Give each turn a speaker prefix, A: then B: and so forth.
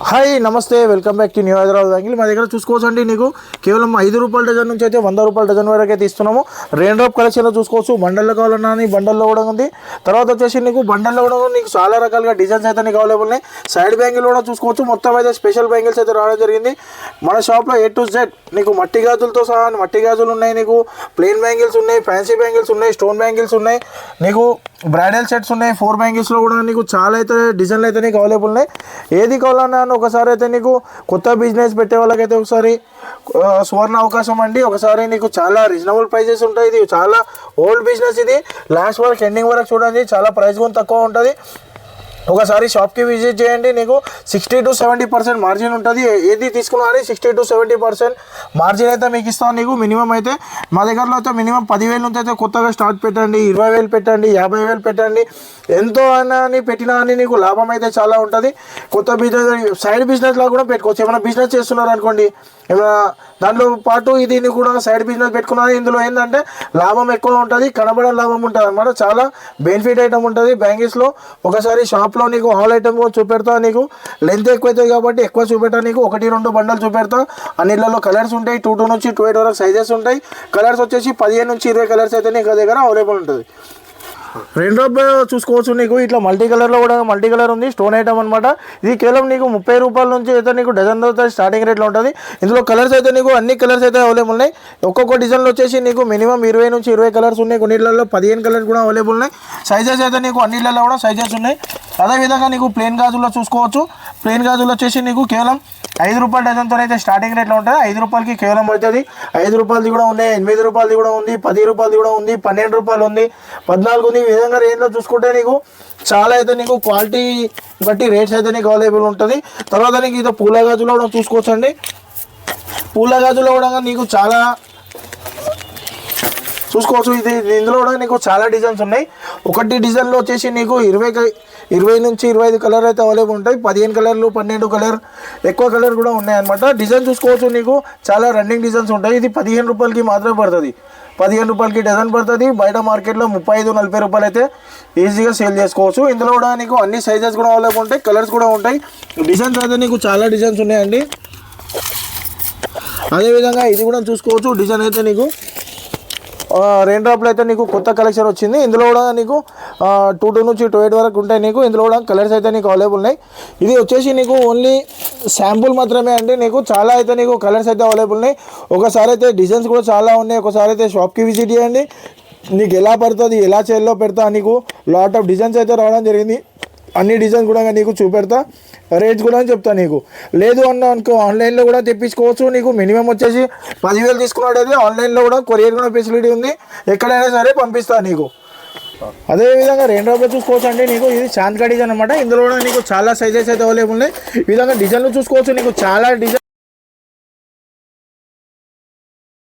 A: Hi నమస్తే, welcome back to new Hyderabad bangle. మా దగ్గర చూసుకోవచ్చండి, నీకు కేవలం 5 రూపాయల డజన్ నుంచి అయితే 100 రూపాయల డజన్ వరకు అయితే ఇస్తున్నాము. రెయిన్ డ్రాప్ కలెక్షన్లో చూసుకోవచ్చు. బండల్లో కావాలన్నా అని బండల్లో కూడా ఉంది. తర్వాత వచ్చేసి నీకు బండల్లో కూడా నీకు చాలా రకాలుగా డిజైన్స్ అయితే నీకు అవైలబుల్ ఉన్నాయి. సైడ్ బ్యాంగిల్ కూడా చూసుకోవచ్చు. మొత్తం అయితే స్పెషల్ బ్యాంగిల్స్ అయితే రావడం జరిగింది మన షాప్లో. A to Z నీకు మట్టి గాజులతో సహా మట్టి గాజులు ఉన్నాయి, నీకు ప్లెయిన్ బ్యాంగిల్స్ ఉన్నాయి, ఫ్యాన్సీ బ్యాంగిల్స్ ఉన్నాయి, స్టోన్ బ్యాంగిల్స్ ఉన్నాయి, నీకు బ్రైడల్ సెట్స్ ఉన్నాయి. 4 బ్యాంగిల్స్లో కూడా నీకు చాలా అయితే డిజైన్లు అయితే నీకు అవైలబుల్ ఉన్నాయి. ఏది కావాలన్నా ఒకసారి అయితే నీకు కొత్త బిజినెస్ పెట్టే వాళ్ళకైతే ఒకసారి సువర్ణ అవకాశం అండి. ఒకసారి నీకు చాలా రీజనబుల్ ప్రైజెస్ ఉంటాయి. ఇది చాలా ఓల్డ్ బిజినెస్, ఇది లాస్ట్ వరకు ఎండింగ్ వరకు చూడండి. చాలా ప్రైస్ కూడా తక్కువ ఉంటుంది. ఒకసారి షాప్కి విజిట్ చేయండి. నీకు 60 to 70% మార్జిన్ ఉంటుంది. ఏది తీసుకున్నా కానీ 60 to 70% మార్జిన్ అయితే మీకు ఇస్తాను. నీకు మినిమం అయితే మా దగ్గరలో అయితే మినిమం 10,000 నుంచి అయితే కొత్తగా స్టార్ట్ పెట్టండి. 20,000 పెట్టండి, 50,000 పెట్టండి. ఎంతో అని పెట్టినా అని నీకు లాభం అయితే చాలా ఉంటుంది. కొత్త బిజినెస్ సైడ్ బిజినెస్లో కూడా పెట్టుకోవచ్చు. ఏమైనా బిజినెస్ చేస్తున్నారు అనుకోండి, ఏమైనా దాంట్లో పాటు ఇది కూడా సైడ్ బిజినెస్ పెట్టుకున్నా ఇందులో ఏంటంటే లాభం ఎక్కువ ఉంటుంది, కనబడే లాభం ఉంటుంది అన్నమాట. చాలా బెనిఫిట్ ఐటమ్ ఉంటుంది బ్యాంగిల్స్లో. ఒకసారి షాప్లో నీకు ఆల్ ఐటమ్ కూడా చూపెడతా. నీకు లెంత్ ఎక్కువ అవుతుంది కాబట్టి ఎక్కువ చూపెడతా. నీకు 1-2 బండలు చూపెడతా. అన్నిళ్ళలో కలర్స్ ఉంటాయి. 2 నుంచి 28 వరకు సైజెస్ ఉంటాయి. కలర్స్ వచ్చేసి 15 నుంచి 20 కలర్స్ అయితే నీకు దగ్గర అవైలబుల్ ఉంటుంది. రెయిన్ డ్రాప్ చూసుకోవచ్చు. నీకు ఇట్లా మల్టీ కలర్లో కూడా మల్టీ కలర్ ఉంది, స్టోన్ ఐటమ్ అనమాట. ఇది కేవలం నీకు 30 రూపాయల నుంచి అయితే నీకు డజన్ అయితే స్టార్టింగ్ రేట్లో ఉంటుంది. ఇందులో కలర్స్ అయితే నీకు అన్ని కలర్స్ అయితే అవైలబుల్ ఉన్నాయి. ఒక్కొక్క డిజైన్లో వచ్చేసి నీకు మినిమం 20 నుంచి 20 కలర్స్ ఉన్నాయి. కొన్నిళ్ళలో 15 కలర్స్ కూడా అవైలబుల్ ఉన్నాయి. సైజెస్ అయితే నీకు అన్నిళ్ళలో కూడా సైజెస్ ఉన్నాయి. అదేవిధంగా నీకు ప్లెయిన్ గాజుల్లో చూసుకోవచ్చు. ప్లెయిన్ గాజులు వచ్చేసి నీకు కేవలం 5 రూపాయల డజన్తో అయితే స్టార్టింగ్ రేట్లో ఉంటుంది. 5 రూపాయలకి కేవలం పడుతుంది. 5 రూపాయలది కూడా ఉన్నాయి, 8 రూపాయలది కూడా ఉంది, 10 రూపాయలది కూడా ఉంది, 12 రూపాయలు ఉంది, 14 ఉంది. ఈ విధంగా రేంజ్లో చూసుకుంటే నీకు చాలా అయితే నీకు క్వాలిటీ బట్టి రేట్స్ అయితే నీకు అవైలబుల్ ఉంటుంది. తర్వాత నీకు ఇది పూల గాజులో కూడా చూసుకోవచ్చండి. పూల గాజులో కూడా నీకు చాలా చూసుకోవచ్చు. ఇందులో కూడా నీకు చాలా డిజైన్స్ ఉన్నాయి. ఒకటి డిజైన్లో వచ్చేసి నీకు 20 నుంచి 25 కలర్ అయితే అవైలబుల్ ఉంటాయి. 15 కలర్లు, 12 కలర్, ఎక్కువ కలర్ కూడా ఉన్నాయన్నమాట. డిజైన్ చూసుకోవచ్చు. నీకు చాలా రన్నింగ్ డిజైన్స్ ఉంటాయి. ఇది 15 రూపాయలకి మాత్రమే పడుతుంది. 15 రూపాయలకి డజన్ పడుతుంది. బయట మార్కెట్లో 35-40 రూపాయలు అయితే ఈజీగా సేల్ చేసుకోవచ్చు. ఇందులో కూడా నీకు అన్ని సైజెస్ కూడా అవైలబుల్ ఉంటాయి, కలర్స్ కూడా ఉంటాయి. డిజైన్స్ అయితే నీకు చాలా డిజైన్స్ ఉన్నాయండి. అదేవిధంగా ఇది కూడా చూసుకోవచ్చు. డిజైన్ అయితే నీకు రెయిన్ డ్రాప్లో అయితే నీకు కొత్త కలెక్షన్ వచ్చింది. ఇందులో కూడా నీకు 2 నుంచి 28 వరకు ఉంటాయి. నీకు ఇందులో కూడా కలర్స్ అయితే నీకు అవైలబుల్ ఉన్నాయి. ఇది వచ్చేసి నీకు ఓన్లీ శాంపుల్ మాత్రమే అండి. నీకు చాలా అయితే నీకు కలర్స్ అయితే అవైలబుల్ ఉన్నాయి. ఒకసారి అయితే డిజైన్స్ కూడా చాలా ఉన్నాయి. ఒకసారి అయితే షాప్కి విజిట్ చేయండి. నీకు ఎలా పడుతుంది, ఎలా చేల్లో పెడతా, నీకు లాట్ ఆఫ్ డిజైన్స్ అయితే రావడం జరిగింది. అన్ని డిజైన్స్ కూడా నీకు చూపెడతా, రేట్స్ కూడా చెప్తా. నీకు లేదు అన్న అనుకో, ఆన్లైన్లో కూడా తెప్పించుకోవచ్చు. నీకు మినిమం వచ్చేసి 10,000 తీసుకున్నట్టయితే ఆన్లైన్లో కూడా కొరియర్ కూడా ఫెసిలిటీ ఉంది. ఎక్కడైనా సరే పంపిస్తా నీకు. అదేవిధంగా రెయిన్ డ్రాప్లో చూసుకోవచ్చు అండి. నీకు ఇది చాంద్కా డిజైన్ అనమాట. ఇందులో కూడా నీకు చాలా సైజెస్ అయితే అవైలబుల్ ఉన్నాయి. ఈ విధంగా డిజైన్లు చూసుకోవచ్చు. నీకు చాలా డిజైన్